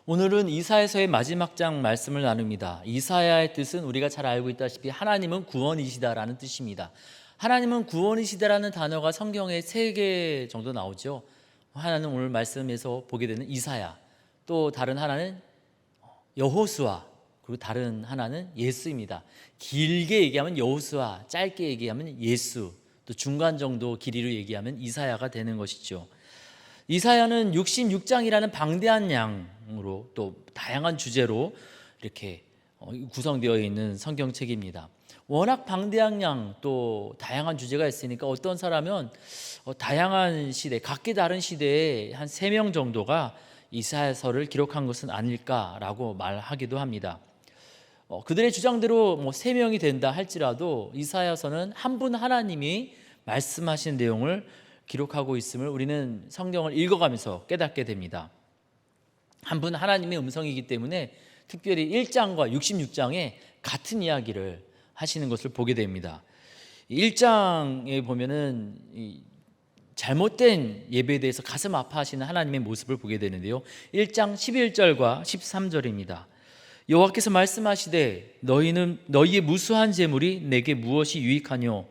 오늘은 이사야서의 마지막 장 말씀을 나눕니다. 이사야의 뜻은 우리가 잘 알고 있다시피 하나님은 구원이시다라는 뜻입니다. 하나님은 구원이시다라는 단어가 성경에 3개 정도 나오죠. 하나는 오늘 말씀에서 보게 되는 이사야, 또 다른 하나는 여호수아, 그리고 다른 하나는 예수입니다. 길게 얘기하면 여호수아, 짧게 얘기하면 예수, 또 중간 정도 길이로 얘기하면 이사야가 되는 것이죠. 이사야는 66장이라는 방대한 양으로 또 다양한 주제로 이렇게 구성되어 있는 성경책입니다. 워낙 방대한 양, 또 다양한 주제가 있으니까 어떤 사람은 다양한 시대, 각기 다른 시대에 한 3명 정도가 이사야서를 기록한 것은 아닐까라고 말하기도 합니다. 그들의 주장대로 3명이 된다 할지라도 이사야서는 한 분 하나님이 말씀하신 내용을 기록하고 있음을 우리는 성경을 읽어가면서 깨닫게 됩니다. 한 분 하나님의 음성이기 때문에 특별히 1장과 66장에 같은 이야기를 하시는 것을 보게 됩니다. 1장에 보면은 잘못된 예배에 대해서 가슴 아파하시는 하나님의 모습을 보게 되는데요. 1장 11절과 13절입니다. 여호와께서 말씀하시되 너희의 무수한 재물이 내게 무엇이 유익하뇨?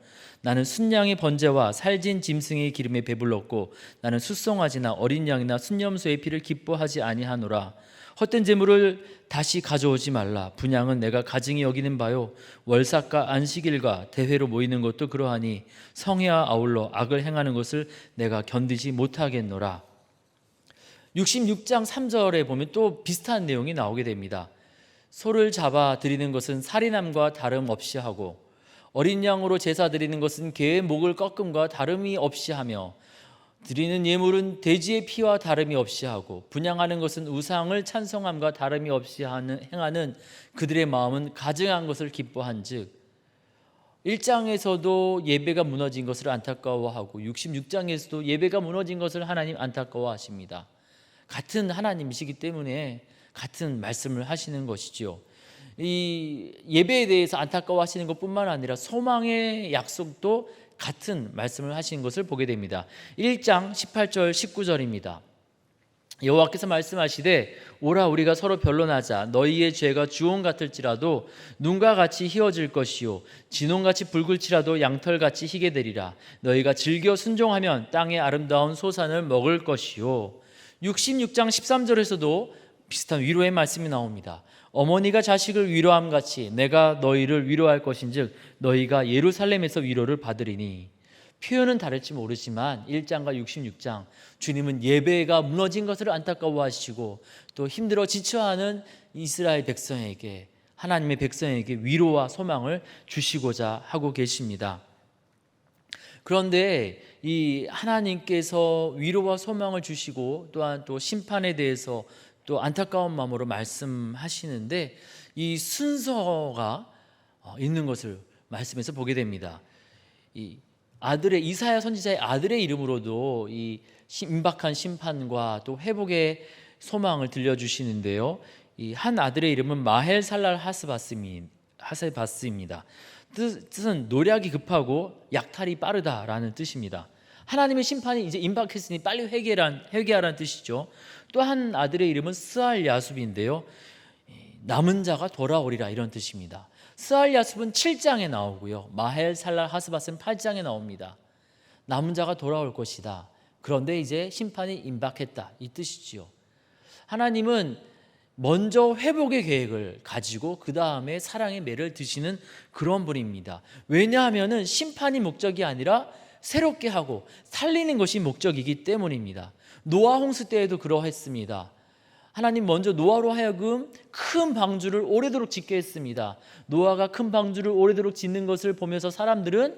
나는 순양의 번제와 살진 짐승의 기름에 배불렀고 나는 숫송아지나 어린 양이나 순염소의 피를 기뻐하지 아니하노라. 헛된 재물을 다시 가져오지 말라. 분향은 내가 가증히 여기는 바요 월삭과 안식일과 대회로 모이는 것도 그러하니 성회와 아울러 악을 행하는 것을 내가 견디지 못하겠노라. 66장 3절에 보면 또 비슷한 내용이 나오게 됩니다. 소를 잡아 드리는 것은 살인함과 다름없이 하고 어린 양으로 제사 드리는 것은 개의 목을 꺾음과 다름이 없이 하며 드리는 예물은 돼지의 피와 다름이 없이 하고 분향하는 것은 우상을 찬송함과 다름이 없이 행하는 그들의 마음은 가증한 것을 기뻐한즉 1장에서도 예배가 무너진 것을 안타까워하고 66장에서도 예배가 무너진 것을 하나님 안타까워하십니다. 같은 하나님이시기 때문에 같은 말씀을 하시는 것이죠. 이 예배에 대해서 안타까워하시는 것뿐만 아니라 소망의 약속도 같은 말씀을 하신 것을 보게 됩니다. 1장 18절 19절입니다. 여호와께서 말씀하시되 오라 우리가 서로 변론하자. 너희의 죄가 주홍 같을지라도 눈과 같이 희어질 것이요 진홍같이 붉을지라도 양털같이 희게 되리라. 너희가 즐겨 순종하면 땅의 아름다운 소산을 먹을 것이요. 66장 13절에서도 비슷한 위로의 말씀이 나옵니다. 어머니가 자식을 위로함 같이 내가 너희를 위로할 것인즉 너희가 예루살렘에서 위로를 받으리니. 표현은 다를지 모르지만 1장과 66장 주님은 예배가 무너진 것을 안타까워하시고 또 힘들어 지쳐하는 이스라엘 백성에게, 하나님의 백성에게 위로와 소망을 주시고자 하고 계십니다. 그런데 이 하나님께서 위로와 소망을 주시고 또한 또 심판에 대해서 또 안타까운 마음으로 말씀하시는데 이 순서가 있는 것을 말씀에서 보게 됩니다. 이 아들의 이사야 선지자의 아들의 이름으로도 이 임박한 심판과 또 회복의 소망을 들려주시는데요. 이 한 아들의 이름은 마헬살랄 하세바스입니다. 뜻은 노략이 급하고 약탈이 빠르다라는 뜻입니다. 하나님의 심판이 이제 임박했으니 빨리 회개하라는 뜻이죠. 또 한 아들의 이름은 스알 야숲인데요. 남은 자가 돌아오리라 이런 뜻입니다. 스알 야숲은 7장에 나오고요. 마헬 살랄 하스바스는 8장에 나옵니다. 남은 자가 돌아올 것이다. 그런데 이제 심판이 임박했다 이 뜻이지요. 하나님은 먼저 회복의 계획을 가지고 그 다음에 사랑의 매를 드시는 그런 분입니다. 왜냐하면 심판이 목적이 아니라 새롭게 하고 살리는 것이 목적이기 때문입니다. 노아 홍수 때에도 그러했습니다. 하나님 먼저 노아로 하여금 큰 방주를 오래도록 짓게 했습니다. 노아가 큰 방주를 오래도록 짓는 것을 보면서 사람들은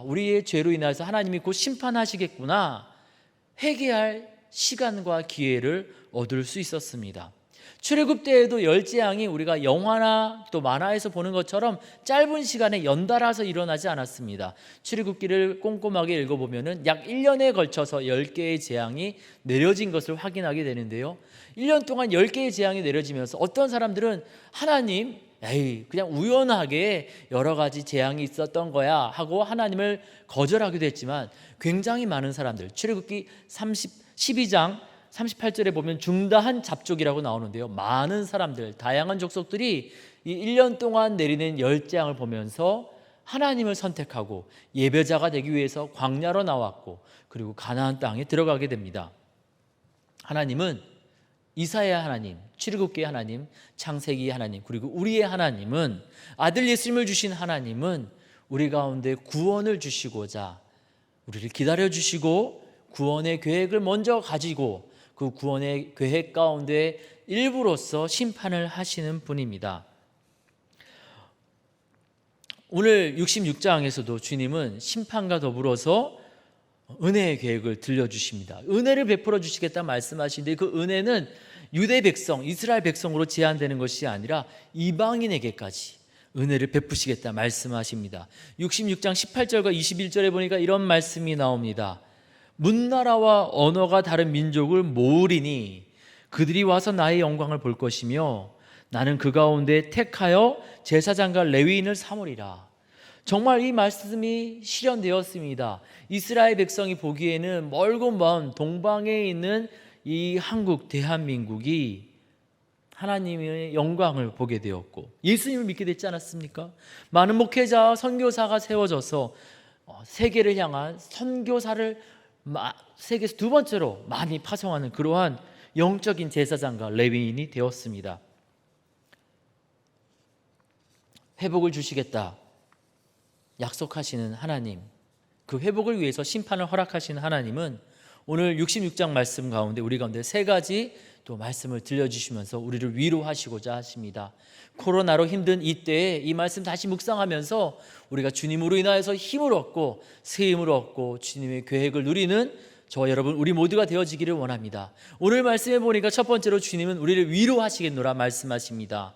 우리의 죄로 인해서 하나님이 곧 심판하시겠구나 회개할 시간과 기회를 얻을 수 있었습니다. 출애굽 때에도 열재앙이 우리가 영화나 또 만화에서 보는 것처럼 짧은 시간에 연달아서 일어나지 않았습니다. 출애굽기를 꼼꼼하게 읽어보면 약 1년에 걸쳐서 10개의 재앙이 내려진 것을 확인하게 되는데요. 1년 동안 10개의 재앙이 내려지면서 어떤 사람들은 하나님 그냥 우연하게 여러 가지 재앙이 있었던 거야 하고 하나님을 거절하기도 했지만 굉장히 많은 사람들, 출애굽기 12장 38절에 보면 중다한 잡족이라고 나오는데요, 많은 사람들, 다양한 족속들이 이 1년 동안 내리는 열재앙을 보면서 하나님을 선택하고 예배자가 되기 위해서 광야로 나왔고, 그리고 가나안 땅에 들어가게 됩니다. 하나님은, 이사야 하나님, 출애굽기의 하나님, 창세기 하나님, 그리고 우리의 하나님은, 아들 예수님을 주신 하나님은 우리 가운데 구원을 주시고자 우리를 기다려 주시고 구원의 계획을 먼저 가지고 그 구원의 계획 가운데 일부로서 심판을 하시는 분입니다. 오늘 66장에서도 주님은 심판과 더불어서 은혜의 계획을 들려주십니다. 은혜를 베풀어 주시겠다 말씀하시는데, 그 은혜는 유대 백성, 이스라엘 백성으로 제한되는 것이 아니라 이방인에게까지 은혜를 베푸시겠다 말씀하십니다. 66장 18절과 21절에 보니까 이런 말씀이 나옵니다. 문나라와 언어가 다른 민족을 모으리니 그들이 와서 나의 영광을 볼 것이며 나는 그 가운데 택하여 제사장과 레위인을 삼으리라. 정말 이 말씀이 실현되었습니다. 이스라엘 백성이 보기에는 멀고 먼 동방에 있는 이 한국 대한민국이 하나님의 영광을 보게 되었고 예수님을 믿게 됐지 않았습니까? 많은 목회자, 선교사가 세워져서 세계를 향한 선교사를 세계에서 두 번째로 많이 파송하는 그러한 영적인 제사장과 레위인이 되었습니다. 회복을 주시겠다 약속하시는 하나님, 그 회복을 위해서 심판을 허락하시는 하나님은 오늘 66장 말씀 가운데 우리 가운데 세 가지 또 말씀을 들려주시면서 우리를 위로하시고자 하십니다. 코로나로 힘든 이때에 이 말씀 다시 묵상하면서 우리가 주님으로 인하여서 힘을 얻고 새 힘을 얻고 주님의 계획을 누리는 저와 여러분 우리 모두가 되어지기를 원합니다. 오늘 말씀해 보니까 첫 번째로 주님은 우리를 위로하시겠노라 말씀하십니다.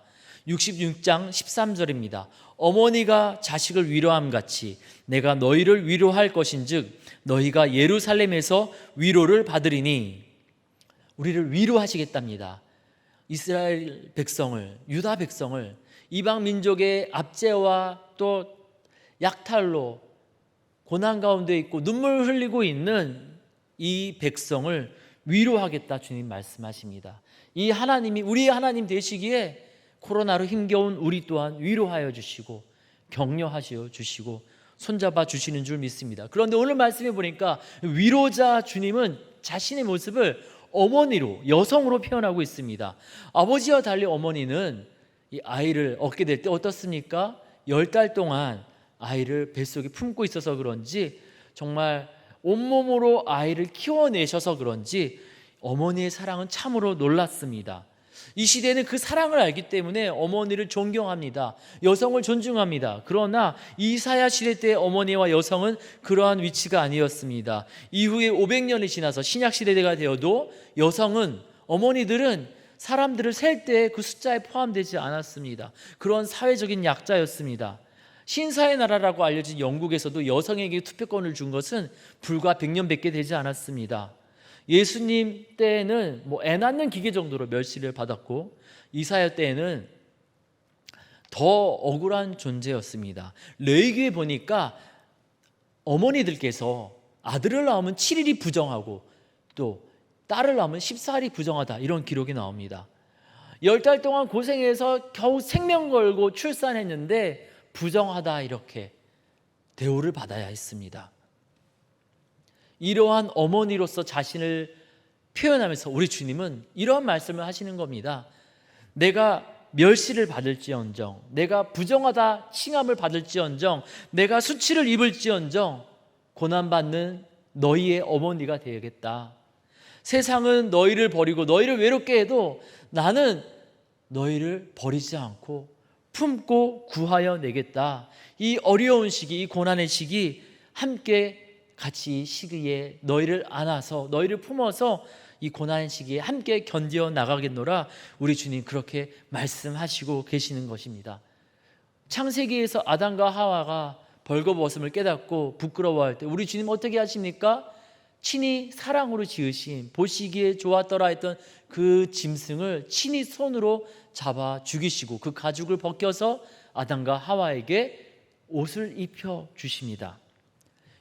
66장 13절입니다. 어머니가 자식을 위로함 같이 내가 너희를 위로할 것인즉 너희가 예루살렘에서 위로를 받으리니. 우리를 위로하시겠답니다. 이스라엘 백성을, 유다 백성을 이방 민족의 압제와 또 약탈로 고난 가운데 있고 눈물 흘리고 있는 이 백성을 위로하겠다 주님 말씀하십니다. 이 하나님이 우리의 하나님 되시기에 코로나로 힘겨운 우리 또한 위로하여 주시고 격려하시어 주시고 손잡아 주시는 줄 믿습니다. 그런데 오늘 말씀해 보니까 위로자 주님은 자신의 모습을 어머니로, 여성으로 표현하고 있습니다. 아버지와 달리 어머니는 이 아이를 얻게 될 때 어떻습니까? 10달 동안 아이를 뱃속에 품고 있어서 그런지 정말 온몸으로 아이를 키워내셔서 그런지 어머니의 사랑은 참으로 놀랐습니다. 이 시대는 그 사랑을 알기 때문에 어머니를 존경합니다. 여성을 존중합니다. 그러나 이사야 시대 때 어머니와 여성은 그러한 위치가 아니었습니다. 이후에 500년이 지나서 신약 시대가 되어도 여성은, 어머니들은 사람들을 셀 때 그 숫자에 포함되지 않았습니다. 그런 사회적인 약자였습니다. 신사의 나라라고 알려진 영국에서도 여성에게 투표권을 준 것은 불과 100년밖에 되지 않았습니다. 예수님 때에는 애 낳는 기계 정도로 멸시를 받았고 이사야 때에는 더 억울한 존재였습니다. 레위기에 보니까 어머니들께서 아들을 낳으면 7일이 부정하고 또 딸을 낳으면 14일이 부정하다, 이런 기록이 나옵니다. 10달 동안 고생해서 겨우 생명 걸고 출산했는데 부정하다, 이렇게 대우를 받아야 했습니다. 이러한 어머니로서 자신을 표현하면서 우리 주님은 이러한 말씀을 하시는 겁니다. 내가 멸시를 받을지언정, 내가 부정하다 칭함을 받을지언정, 내가 수치를 입을지언정 고난받는 너희의 어머니가 되겠다. 세상은 너희를 버리고 너희를 외롭게 해도 나는 너희를 버리지 않고 품고 구하여 내겠다. 이 어려운 시기, 이 고난의 시기 함께 같이 이 시기에 너희를 안아서 너희를 품어서 이 고난의 시기에 함께 견디어 나가겠노라. 우리 주님 그렇게 말씀하시고 계시는 것입니다. 창세기에서 아담과 하와가 벌거벗음을 깨닫고 부끄러워할 때 우리 주님 어떻게 하십니까? 친히 사랑으로 지으신 보시기에 좋았더라 했던 그 짐승을 친히 손으로 잡아 죽이시고 그 가죽을 벗겨서 아담과 하와에게 옷을 입혀 주십니다.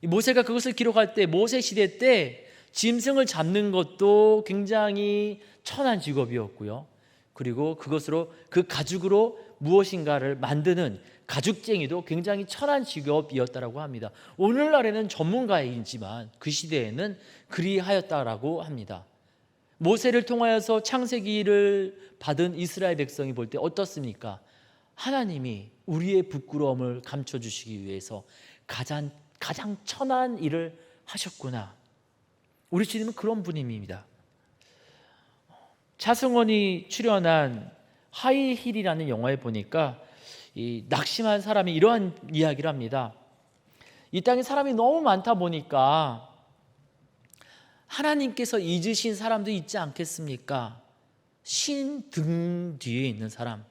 모세가 그것을 기록할 때 모세 시대 때 짐승을 잡는 것도 굉장히 천한 직업이었고요. 그리고 그것으로 그 가죽으로 무엇인가를 만드는 가죽쟁이도 굉장히 천한 직업이었다라고 합니다. 오늘날에는 전문가이지만 그 시대에는 그리하였다라고 합니다. 모세를 통하여서 창세기를 받은 이스라엘 백성이 볼 때 어떻습니까? 하나님이 우리의 부끄러움을 감춰주시기 위해서 가장 천한 일을 하셨구나. 우리 주님은 그런 분입니다. 차승원이 출연한 하이힐이라는 영화에 보니까 이 낙심한 사람이 이러한 이야기를 합니다. 이 땅에 사람이 너무 많다 보니까 하나님께서 잊으신 사람도 있지 않겠습니까? 신 등 뒤에 있는 사람,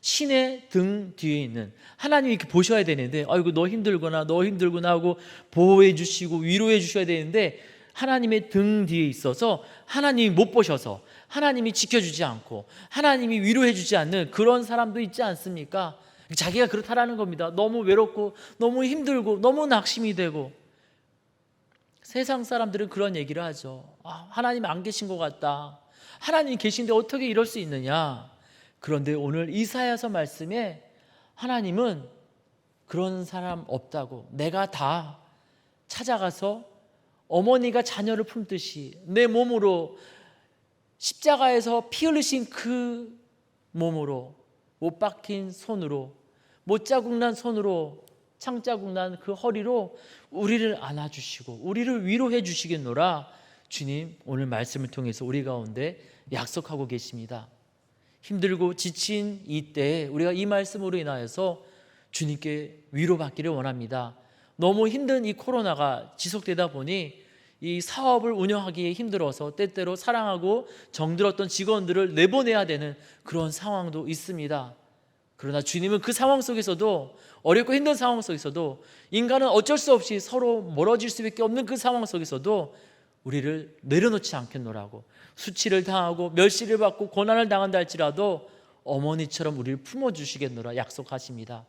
신의 등 뒤에 있는 하나님이 이렇게 보셔야 되는데, 아이고 너 힘들구나 하고 보호해 주시고 위로해 주셔야 되는데, 하나님의 등 뒤에 있어서 하나님이 못 보셔서 하나님이 지켜주지 않고 하나님이 위로해 주지 않는 그런 사람도 있지 않습니까? 자기가 그렇다라는 겁니다. 너무 외롭고 너무 힘들고 너무 낙심이 되고. 세상 사람들은 그런 얘기를 하죠. 하나님 안 계신 것 같다. 하나님이 계신데 어떻게 이럴 수 있느냐. 그런데 오늘 이사야서 말씀에 하나님은 그런 사람 없다고, 내가 다 찾아가서 어머니가 자녀를 품듯이 내 몸으로 십자가에서 피 흘리신 그 몸으로, 못 박힌 손으로, 못 자국 난 손으로, 창자국 난 그 허리로 우리를 안아주시고 우리를 위로해 주시겠노라. 주님 오늘 말씀을 통해서 우리 가운데 약속하고 계십니다. 힘들고 지친 이때에 우리가 이 말씀으로 인하여서 주님께 위로받기를 원합니다. 너무 힘든 이 코로나가 지속되다 보니 이 사업을 운영하기에 힘들어서 때때로 사랑하고 정들었던 직원들을 내보내야 되는 그런 상황도 있습니다. 그러나 주님은 그 상황 속에서도, 어렵고 힘든 상황 속에서도, 인간은 어쩔 수 없이 서로 멀어질 수밖에 없는 그 상황 속에서도 우리를 내려놓지 않겠노라고, 수치를 당하고 멸시를 받고 고난을 당한다 할지라도 어머니처럼 우리를 품어주시겠노라 약속하십니다.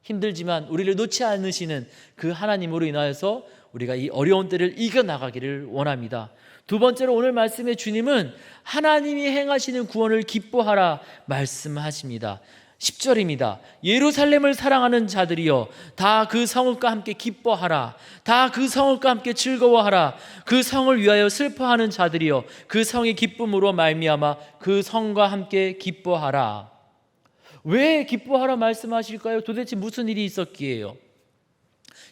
힘들지만 우리를 놓지 않으시는 그 하나님으로 인하여서 우리가 이 어려운 때를 이겨나가기를 원합니다. 두 번째로 오늘 말씀의 주님은 하나님이 행하시는 구원을 기뻐하라 말씀하십니다. 10절입니다. 예루살렘을 사랑하는 자들이여 다 그 성읍과 함께 기뻐하라. 다 그 성읍과 함께 즐거워하라. 그 성을 위하여 슬퍼하는 자들이여 그 성의 기쁨으로 말미암아 그 성과 함께 기뻐하라. 왜 기뻐하라 말씀하실까요? 도대체 무슨 일이 있었기에요?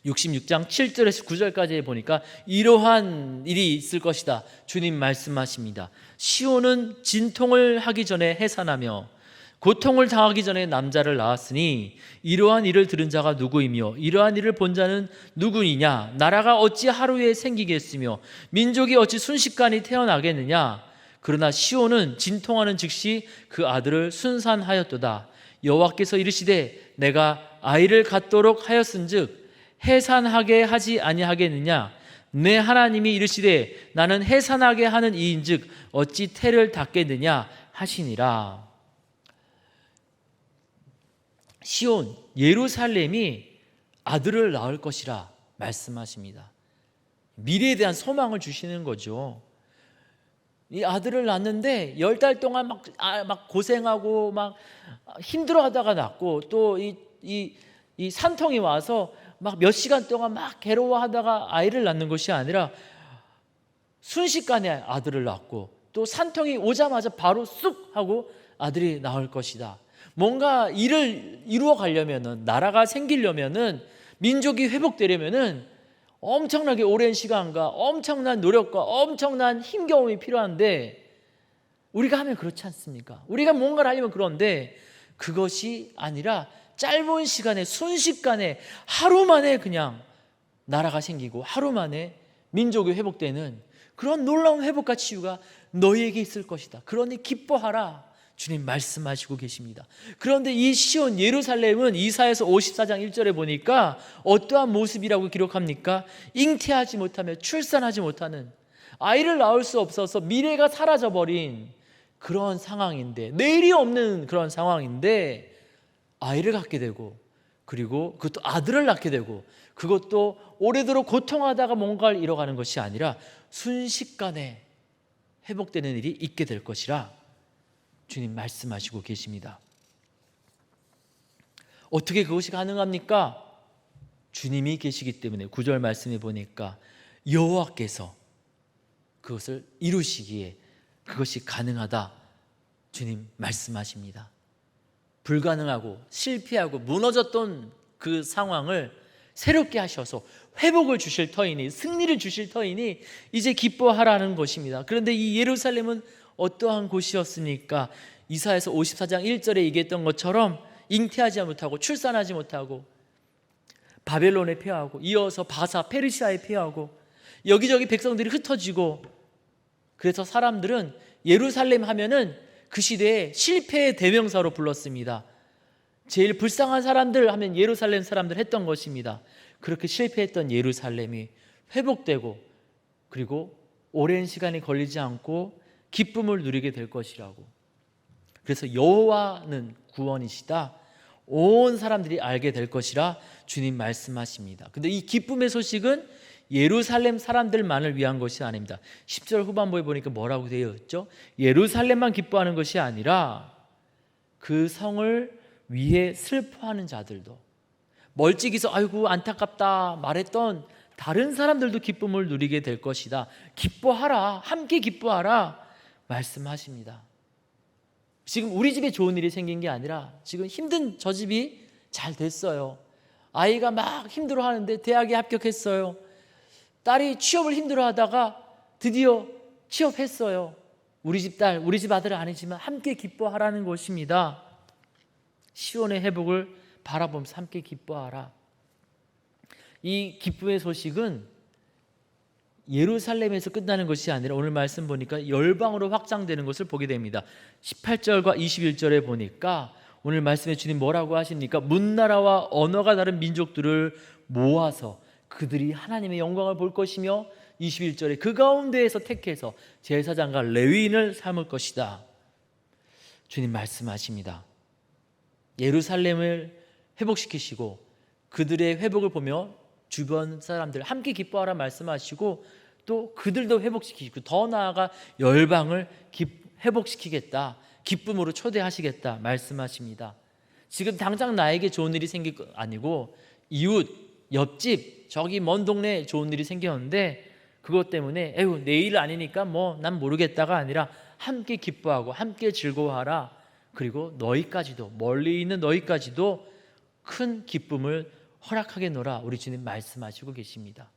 66장 7절에서 9절까지 보니까 이러한 일이 있을 것이다 주님 말씀하십니다. 시온은 진통을 하기 전에 해산하며 고통을 당하기 전에 남자를 낳았으니 이러한 일을 들은 자가 누구이며 이러한 일을 본 자는 누구이냐. 나라가 어찌 하루에 생기겠으며 민족이 어찌 순식간에 태어나겠느냐. 그러나 시온은 진통하는 즉시 그 아들을 순산하였도다. 여호와께서 이르시되 내가 아이를 갖도록 하였은즉 해산하게 하지 아니하겠느냐. 내 하나님이 이르시되 나는 해산하게 하는 이인즉 어찌 태를 닫겠느냐 하시니라. 시온 예루살렘이 아들을 낳을 것이라 말씀하십니다. 미래에 대한 소망을 주시는 거죠. 이 아들을 낳는데 10달 동안 막 고생하고 막 힘들어하다가 낳고, 또 이 산통이 와서 막 몇 시간 동안 막 괴로워하다가 아이를 낳는 것이 아니라 순식간에 아들을 낳고, 또 산통이 오자마자 바로 쑥 하고 아들이 나올 것이다. 뭔가 일을 이루어 가려면은, 나라가 생기려면은, 민족이 회복되려면은 엄청나게 오랜 시간과 엄청난 노력과 엄청난 힘겨움이 필요한데, 우리가 하면 그렇지 않습니까? 우리가 뭔가를 하려면 그런데 그것이 아니라 짧은 시간에, 순식간에, 하루 만에 그냥 나라가 생기고 하루 만에 민족이 회복되는 그런 놀라운 회복과 치유가 너희에게 있을 것이다. 그러니 기뻐하라 주님 말씀하시고 계십니다. 그런데 이 시온 예루살렘은 이사야서 54장 1절에 보니까 어떠한 모습이라고 기록합니까? 잉태하지 못하며 출산하지 못하는, 아이를 낳을 수 없어서 미래가 사라져버린 그런 상황인데, 내일이 없는 그런 상황인데 아이를 갖게 되고, 그리고 그것도 아들을 낳게 되고 그것도 오래도록 고통하다가 뭔가를 잃어가는 것이 아니라 순식간에 회복되는 일이 있게 될 것이라 주님 말씀하시고 계십니다. 어떻게 그것이 가능합니까? 주님이 계시기 때문에 9절 말씀해 보니까 여호와께서 그것을 이루시기에 그것이 가능하다 주님 말씀하십니다. 불가능하고 실패하고 무너졌던 그 상황을 새롭게 하셔서 회복을 주실 터이니 승리를 주실 터이니 이제 기뻐하라는 것입니다. 그런데 이 예루살렘은 어떠한 곳이었습니까? 이사야서 54장 1절에 얘기했던 것처럼 잉태하지 못하고 출산하지 못하고 바벨론에 패하고 이어서 바사 페르시아에 패하고 여기저기 백성들이 흩어지고 그래서 사람들은 예루살렘 하면은 그 시대에 실패의 대명사로 불렀습니다. 제일 불쌍한 사람들 하면 예루살렘 사람들 했던 것입니다. 그렇게 실패했던 예루살렘이 회복되고 그리고 오랜 시간이 걸리지 않고 기쁨을 누리게 될 것이라고. 그래서 여호와는 구원이시다. 온 사람들이 알게 될 것이라 주님 말씀하십니다. 근데 이 기쁨의 소식은 예루살렘 사람들만을 위한 것이 아닙니다. 10절 후반부에 보니까 뭐라고 되어 있죠? 예루살렘만 기뻐하는 것이 아니라 그 성을 위해 슬퍼하는 자들도, 멀찍이서 아이고 안타깝다 말했던 다른 사람들도 기쁨을 누리게 될 것이다. 기뻐하라, 함께 기뻐하라 말씀하십니다. 지금 우리 집에 좋은 일이 생긴 게 아니라 지금 힘든 저 집이 잘 됐어요. 아이가 막 힘들어하는데 대학에 합격했어요. 딸이 취업을 힘들어하다가 드디어 취업했어요. 우리 집 딸, 우리 집 아들은 아니지만 함께 기뻐하라는 것입니다. 시온의 회복을 바라보면서 함께 기뻐하라. 이 기쁨의 소식은 예루살렘에서 끝나는 것이 아니라 오늘 말씀 보니까 열방으로 확장되는 것을 보게 됩니다. 18절과 21절에 보니까 오늘 말씀에 주님 뭐라고 하십니까? 문나라와 언어가 다른 민족들을 모아서 그들이 하나님의 영광을 볼 것이며 21절에 그 가운데에서 택해서 제사장과 레위인을 삼을 것이다. 주님 말씀하십니다. 예루살렘을 회복시키시고 그들의 회복을 보며 주변 사람들 함께 기뻐하라 말씀하시고 또 그들도 회복시키시고 더 나아가 열방을 회복시키겠다, 기쁨으로 초대하시겠다 말씀하십니다. 지금 당장 나에게 좋은 일이 생길 거 아니고 이웃, 옆집, 저기 먼 동네에 좋은 일이 생겼는데 그것 때문에 에휴 내일 아니니까 뭐 난 모르겠다가 아니라 함께 기뻐하고 함께 즐거워하라. 그리고 너희까지도, 멀리 있는 너희까지도 큰 기쁨을 허락하겠노라 우리 주님 말씀하시고 계십니다.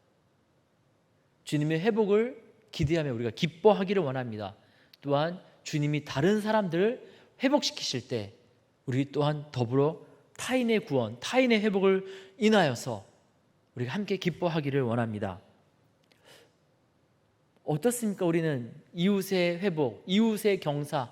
주님의 회복을 기대하며 우리가 기뻐하기를 원합니다. 또한 주님이 다른 사람들을 회복시키실 때 우리 또한 더불어 타인의 구원, 타인의 회복을 인하여서 우리가 함께 기뻐하기를 원합니다. 어떻습니까? 우리는 이웃의 회복, 이웃의 경사,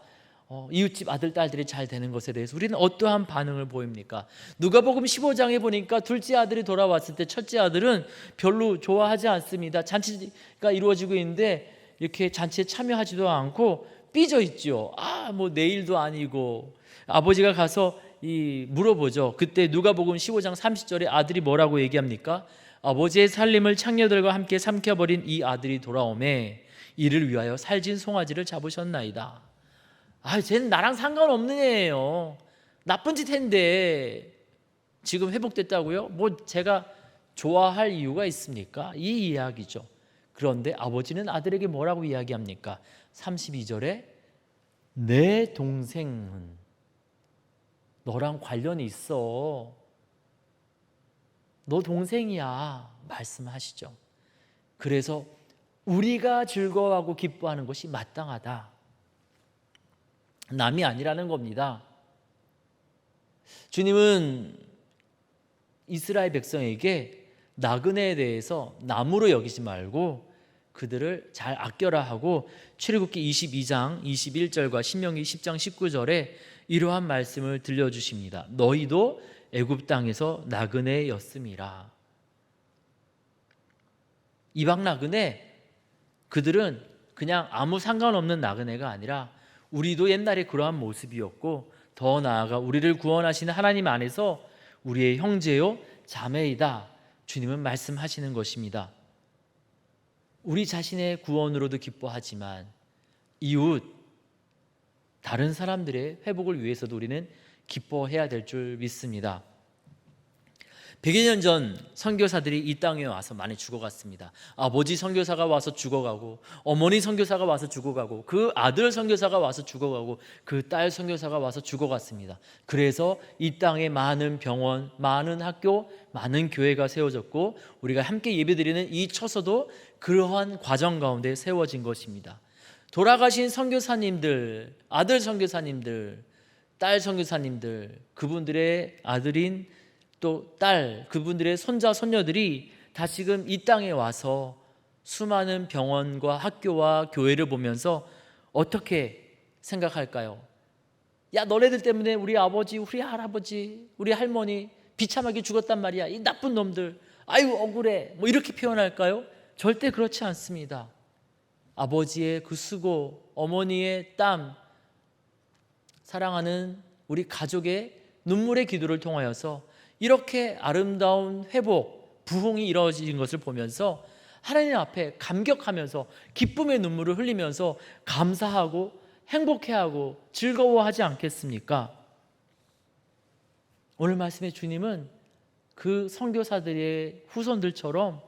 이웃집 아들, 딸들이 잘 되는 것에 대해서 우리는 어떠한 반응을 보입니까? 누가복음 15장에 보니까 둘째 아들이 돌아왔을 때 첫째 아들은 별로 좋아하지 않습니다. 잔치가 이루어지고 있는데 이렇게 잔치에 참여하지도 않고 삐져 있죠. 뭐 내일도 아니고. 아버지가 가서 물어보죠. 그때 누가복음 15장 30절에 아들이 뭐라고 얘기합니까? 아버지의 살림을 창녀들과 함께 삼켜버린 이 아들이 돌아오매 이를 위하여 살진 송아지를 잡으셨나이다. 쟤는 나랑 상관없는 애예요. 나쁜 짓 했는데 지금 회복됐다고요? 뭐 제가 좋아할 이유가 있습니까? 이 이야기죠. 그런데 아버지는 아들에게 뭐라고 이야기합니까? 32절에 내 동생은 너랑 관련이 있어. 너 동생이야 말씀하시죠. 그래서 우리가 즐거워하고 기뻐하는 것이 마땅하다. 남이 아니라는 겁니다. 주님은 이스라엘 백성에게 나그네에 대해서 나무로 여기지 말고 그들을 잘 아껴라 하고 출애굽기 22장 21절과 신명기 10장 19절에 이러한 말씀을 들려주십니다. 너희도 애굽 땅에서 나그네였음이라. 이방 나그네, 그들은 그냥 아무 상관없는 나그네가 아니라 우리도 옛날에 그러한 모습이었고 더 나아가 우리를 구원하시는 하나님 안에서 우리의 형제요 자매이다. 주님은 말씀하시는 것입니다. 우리 자신의 구원으로도 기뻐하지만 이웃, 다른 사람들의 회복을 위해서도 우리는 기뻐해야 될 줄 믿습니다. 100여 년 전 선교사들이 이 땅에 와서 많이 죽어갔습니다. 아버지 선교사가 와서 죽어가고, 어머니 선교사가 와서 죽어가고, 그 아들 선교사가 와서 죽어가고, 그 딸 선교사가 와서 죽어갔습니다. 그래서 이 땅에 많은 병원, 많은 학교, 많은 교회가 세워졌고, 우리가 함께 예배드리는 이 처소도 그러한 과정 가운데 세워진 것입니다. 돌아가신 선교사님들, 아들 선교사님들, 딸 선교사님들, 그분들의 아들인 또 딸, 그분들의 손자, 손녀들이 다시금 이 땅에 와서 수많은 병원과 학교와 교회를 보면서 어떻게 생각할까요? 야, 너네들 때문에 우리 아버지, 우리 할아버지, 우리 할머니 비참하게 죽었단 말이야. 이 나쁜 놈들. 아유, 억울해. 뭐 이렇게 표현할까요? 절대 그렇지 않습니다. 아버지의 그 수고, 어머니의 땀, 사랑하는 우리 가족의 눈물의 기도를 통하여서 이렇게 아름다운 회복, 부흥이 이루어진 것을 보면서 하나님 앞에 감격하면서 기쁨의 눈물을 흘리면서 감사하고 행복해하고 즐거워하지 않겠습니까? 오늘 말씀의 주님은 그 선교사들의 후손들처럼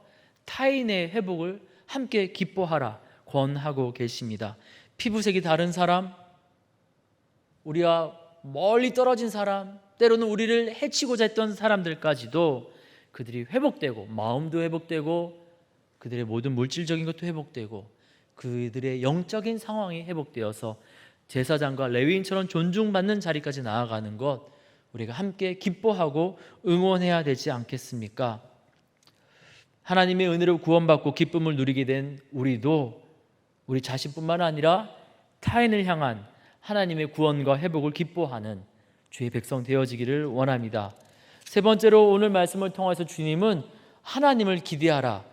타인의 회복을 함께 기뻐하라 권하고 계십니다. 피부색이 다른 사람, 우리와 멀리 떨어진 사람, 때로는 우리를 해치고자 했던 사람들까지도 그들이 회복되고, 마음도 회복되고, 그들의 모든 물질적인 것도 회복되고, 그들의 영적인 상황이 회복되어서 제사장과 레위인처럼 존중받는 자리까지 나아가는 것, 우리가 함께 기뻐하고 응원해야 되지 않겠습니까? 하나님의 은혜로 구원받고 기쁨을 누리게 된 우리도 우리 자신뿐만 아니라 타인을 향한 하나님의 구원과 회복을 기뻐하는 주의 백성 되어지기를 원합니다. 세 번째로 오늘 말씀을 통해서 주님은 하나님을 기대하라,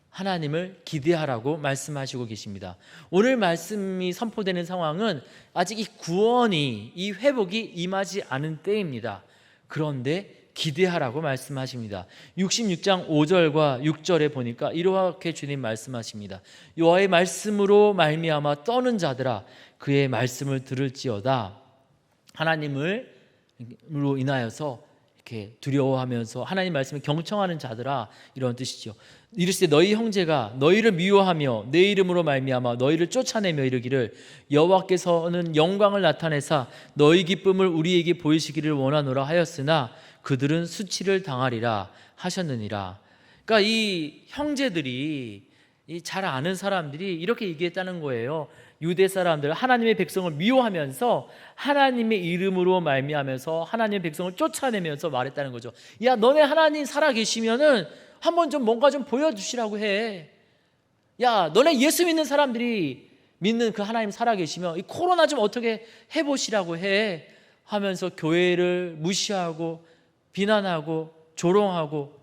하나님을 기대하라고 말씀하시고 계십니다. 오늘 말씀이 선포되는 상황은 아직 이 구원이, 이 회복이 임하지 않은 때입니다. 그런데 기대하라고 말씀하십니다. 66장 5절과 6절에 보니까 이렇게 주님 말씀하십니다. 여호와의 말씀으로 말미암아 떠는 자들아 그의 말씀을 들을지어다. 하나님으로 인하여서 이렇게 두려워하면서 하나님 말씀을 경청하는 자들아, 이런 뜻이죠. 이르시되 너희 형제가 너희를 미워하며 내 이름으로 말미암아 너희를 쫓아내며 이르기를 여호와께서는 영광을 나타내사 너희 기쁨을 우리에게 보이시기를 원하노라 하였으나 그들은 수치를 당하리라 하셨느니라. 그러니까 이 형제들이, 이 잘 아는 사람들이 이렇게 얘기했다는 거예요. 유대 사람들, 하나님의 백성을 미워하면서 하나님의 이름으로 말미암아서 하나님의 백성을 쫓아내면서 말했다는 거죠. 야, 너네 하나님 살아계시면은 한번 좀 뭔가 좀 보여주시라고 해. 야, 너네 예수 믿는 사람들이 믿는 그 하나님 살아계시면 이 코로나 좀 어떻게 해보시라고 해 하면서 교회를 무시하고 비난하고 조롱하고,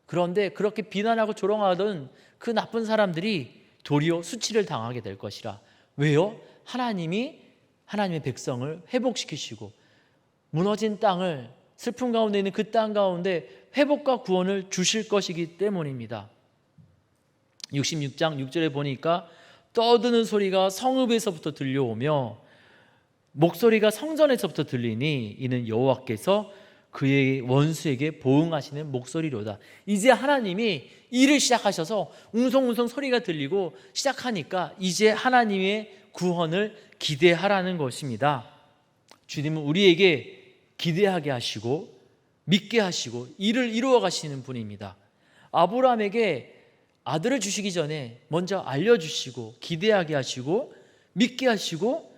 그런데 그렇게 비난하고 조롱하던 그 나쁜 사람들이 도리어 수치를 당하게 될 것이라. 왜요? 하나님이 하나님의 백성을 회복시키시고 무너진 땅을, 슬픔 가운데 있는 그 땅 가운데 회복과 구원을 주실 것이기 때문입니다. 66장 6절에 보니까 떠드는 소리가 성읍에서부터 들려오며 목소리가 성전에서부터 들리니 이는 여호와께서 그의 원수에게 보응하시는 목소리로다. 이제 하나님이 일을 시작하셔서 웅성웅성 소리가 들리고 시작하니까 이제 하나님의 구원을 기대하라는 것입니다. 주님은 우리에게 기대하게 하시고 믿게 하시고 일을 이루어 가시는 분입니다. 아브라함에게 아들을 주시기 전에 먼저 알려주시고 기대하게 하시고 믿게 하시고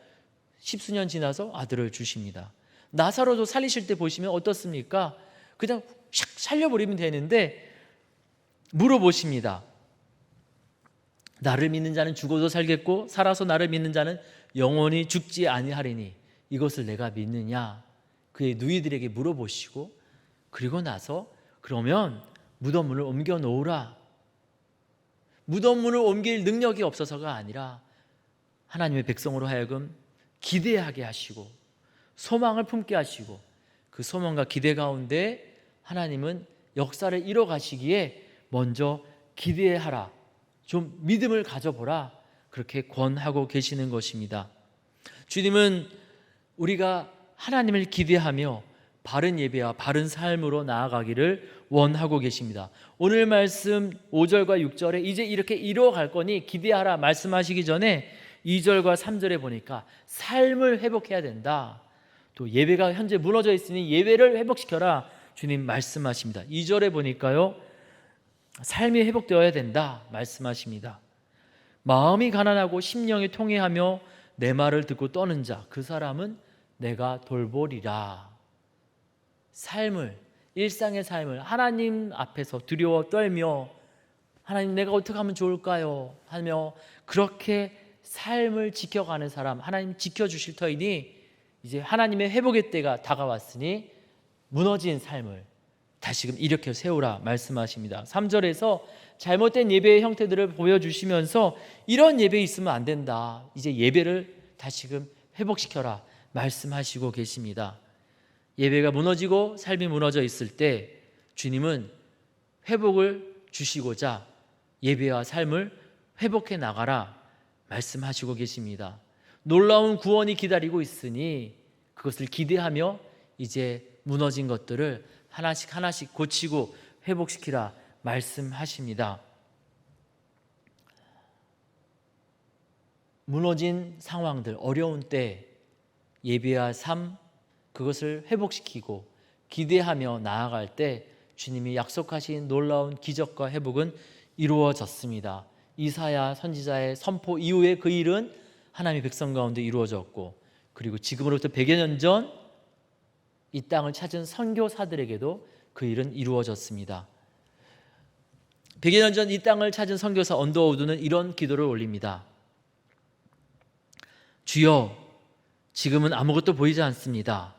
십수년 지나서 아들을 주십니다. 나사로도 살리실 때 보시면 어떻습니까? 그냥 샥 살려버리면 되는데 물어보십니다. 나를 믿는 자는 죽어도 살겠고 살아서 나를 믿는 자는 영원히 죽지 아니하리니 이것을 내가 믿느냐? 그의 누이들에게 물어보시고, 그리고 나서 그러면 무덤문을 옮겨 놓으라. 무덤문을 옮길 능력이 없어서가 아니라 하나님의 백성으로 하여금 기대하게 하시고 소망을 품게 하시고 그 소망과 기대 가운데 하나님은 역사를 이뤄가시기에 먼저 기대하라, 좀 믿음을 가져보라, 그렇게 권하고 계시는 것입니다. 주님은 우리가 하나님을 기대하며 바른 예배와 바른 삶으로 나아가기를 원하고 계십니다. 오늘 말씀 5절과 6절에 이제 이렇게 이루어갈 거니 기대하라 말씀하시기 전에 2절과 3절에 보니까 삶을 회복해야 된다, 또 예배가 현재 무너져 있으니 예배를 회복시켜라 주님 말씀하십니다. 2절에 보니까요, 삶이 회복되어야 된다 말씀하십니다. 마음이 가난하고 심령이 통회하며 내 말을 듣고 떠는 자, 그 사람은 내가 돌보리라. 삶을, 일상의 삶을 하나님 앞에서 두려워 떨며 하나님 내가 어떻게 하면 좋을까요? 하며 그렇게 삶을 지켜가는 사람, 하나님 지켜주실 터이니 이제 하나님의 회복의 때가 다가왔으니 무너진 삶을 다시금 일으켜 세우라 말씀하십니다. 3절에서 잘못된 예배의 형태들을 보여주시면서 이런 예배 있으면 안 된다, 이제 예배를 다시금 회복시켜라 말씀하시고 계십니다. 예배가 무너지고 삶이 무너져 있을 때 주님은 회복을 주시고자 예배와 삶을 회복해 나가라 말씀하시고 계십니다. 놀라운 구원이 기다리고 있으니 그것을 기대하며 이제 무너진 것들을 하나씩 하나씩 고치고 회복시키라 말씀하십니다. 무너진 상황들, 어려운 때 예배와 삶, 그것을 회복시키고 기대하며 나아갈 때 주님이 약속하신 놀라운 기적과 회복은 이루어졌습니다. 이사야 선지자의 선포 이후에 그 일은 하나님의 백성 가운데 이루어졌고, 그리고 지금으로부터 100여 년 전 이 땅을 찾은 선교사들에게도 그 일은 이루어졌습니다. 100여 년 전 이 땅을 찾은 선교사 언더우드는 이런 기도를 올립니다. 주여, 지금은 아무것도 보이지 않습니다.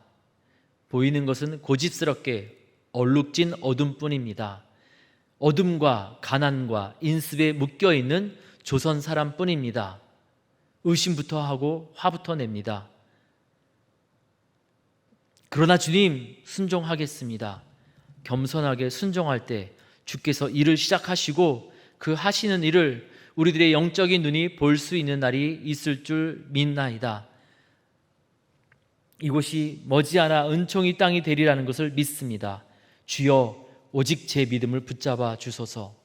보이는 것은 고집스럽게 얼룩진 어둠뿐입니다. 어둠과 가난과 인습에 묶여있는 조선 사람뿐입니다. 의심부터 하고 화부터 냅니다. 그러나 주님, 순종하겠습니다. 겸손하게 순종할 때 주께서 일을 시작하시고 그 하시는 일을 우리들의 영적인 눈이 볼 수 있는 날이 있을 줄 믿나이다. 이곳이 머지않아 은총이 땅이 되리라는 것을 믿습니다. 주여, 오직 제 믿음을 붙잡아 주소서.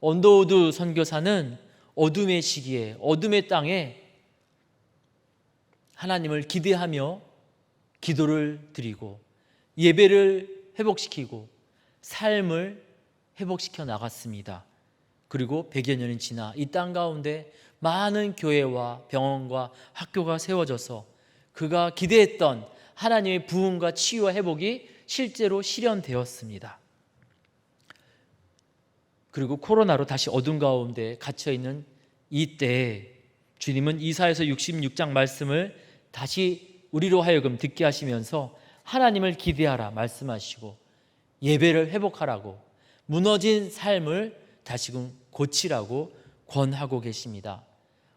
언더우드 선교사는 어둠의 시기에, 어둠의 땅에 하나님을 기대하며 기도를 드리고 예배를 회복시키고 삶을 회복시켜 나갔습니다. 그리고 100여 년이 지나 이 땅 가운데 많은 교회와 병원과 학교가 세워져서 그가 기대했던 하나님의 부흥과 치유와 회복이 실제로 실현되었습니다. 그리고 코로나로 다시 어둠 가운데 갇혀있는 이때에 주님은 이사야서 66장 말씀을 다시 우리로 하여금 듣게 하시면서 하나님을 기대하라 말씀하시고 예배를 회복하라고, 무너진 삶을 다시금 고치라고 권하고 계십니다.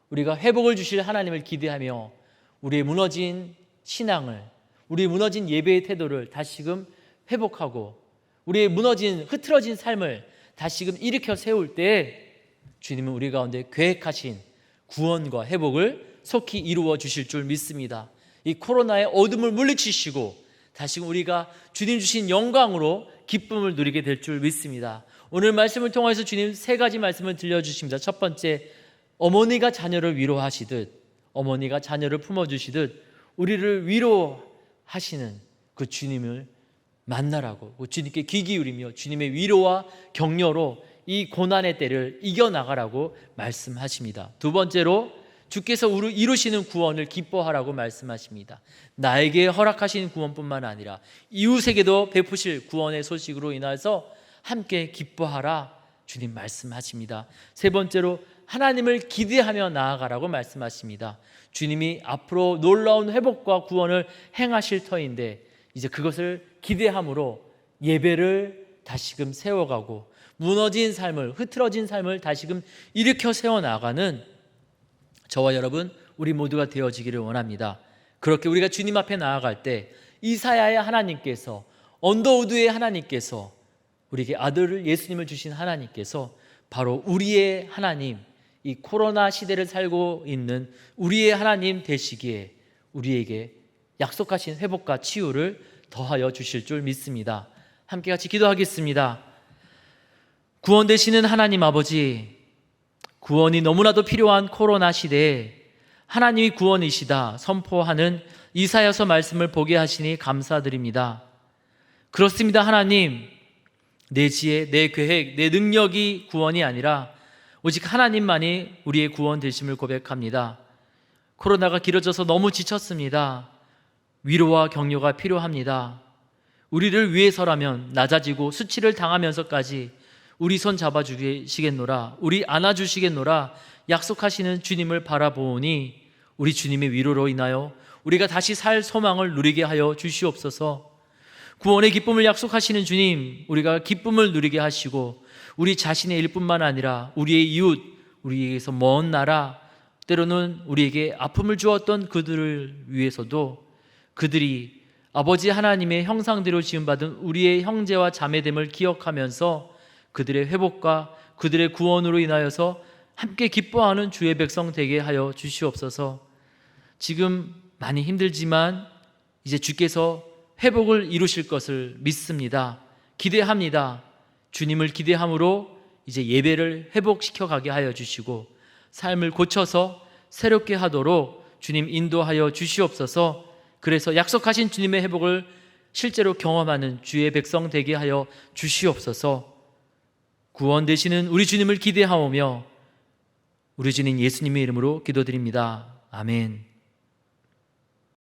우리가 회복을 주실 하나님을 기대하며 우리의 무너진 신앙을, 우리의 무너진 예배의 태도를 다시금 회복하고 우리의 무너진 흐트러진 삶을 다시금 일으켜 세울 때 주님은 우리 가운데 계획하신 구원과 회복을 속히 이루어 주실 줄 믿습니다. 이 코로나의 어둠을 물리치시고 다시금 우리가 주님 주신 영광으로 기쁨을 누리게 될 줄 믿습니다. 오늘 말씀을 통해서 주님 세 가지 말씀을 들려주십니다. 첫 번째, 어머니가 자녀를 위로하시듯, 어머니가 자녀를 품어주시듯 우리를 위로하시는 그 주님을 만나라고, 그 주님께 귀 기울이며 주님의 위로와 격려로 이 고난의 때를 이겨나가라고 말씀하십니다. 두 번째로 주께서 이루시는 구원을 기뻐하라고 말씀하십니다. 나에게 허락하신 구원뿐만 아니라 이웃에게도 베푸실 구원의 소식으로 인해서 함께 기뻐하라 주님 말씀하십니다. 세 번째로 하나님을 기대하며 나아가라고 말씀하십니다. 주님이 앞으로 놀라운 회복과 구원을 행하실 터인데 이제 그것을 기대함으로 예배를 다시금 세워가고 무너진 삶을, 흐트러진 삶을 다시금 일으켜 세워나가는 저와 여러분 우리 모두가 되어지기를 원합니다. 그렇게 우리가 주님 앞에 나아갈 때 이사야의 하나님께서, 언더우드의 하나님께서, 우리에게 아들을 예수님을 주신 하나님께서 바로 우리의 하나님, 이 코로나 시대를 살고 있는 우리의 하나님 되시기에 우리에게 약속하신 회복과 치유를 더하여 주실 줄 믿습니다. 함께 같이 기도하겠습니다. 구원 되시는 하나님 아버지, 구원이 너무나도 필요한 코로나 시대에 하나님이 구원이시다 선포하는 이사야서 말씀을 보게 하시니 감사드립니다. 그렇습니다. 하나님, 내 지혜, 내 계획, 내 능력이 구원이 아니라 오직 하나님만이 우리의 구원 되심을 고백합니다. 코로나가 길어져서 너무 지쳤습니다. 위로와 격려가 필요합니다. 우리를 위해서라면 낮아지고 수치를 당하면서까지 우리 손 잡아주시겠노라, 우리 안아주시겠노라 약속하시는 주님을 바라보니 우리 주님의 위로로 인하여 우리가 다시 살 소망을 누리게 하여 주시옵소서. 구원의 기쁨을 약속하시는 주님, 우리가 기쁨을 누리게 하시고 우리 자신의 일뿐만 아니라 우리의 이웃, 우리에게서 먼 나라, 때로는 우리에게 아픔을 주었던 그들을 위해서도 그들이 아버지 하나님의 형상대로 지음받은 우리의 형제와 자매됨을 기억하면서 그들의 회복과 그들의 구원으로 인하여서 함께 기뻐하는 주의 백성 되게 하여 주시옵소서. 지금 많이 힘들지만 이제 주께서 회복을 이루실 것을 믿습니다. 기대합니다. 주님을 기대함으로 이제 예배를 회복시켜 가게 하여 주시고 삶을 고쳐서 새롭게 하도록 주님 인도하여 주시옵소서. 그래서 약속하신 주님의 회복을 실제로 경험하는 주의 백성 되게 하여 주시옵소서. 구원 되시는 우리 주님을 기대하오며 우리 주님 예수님의 이름으로 기도드립니다. 아멘.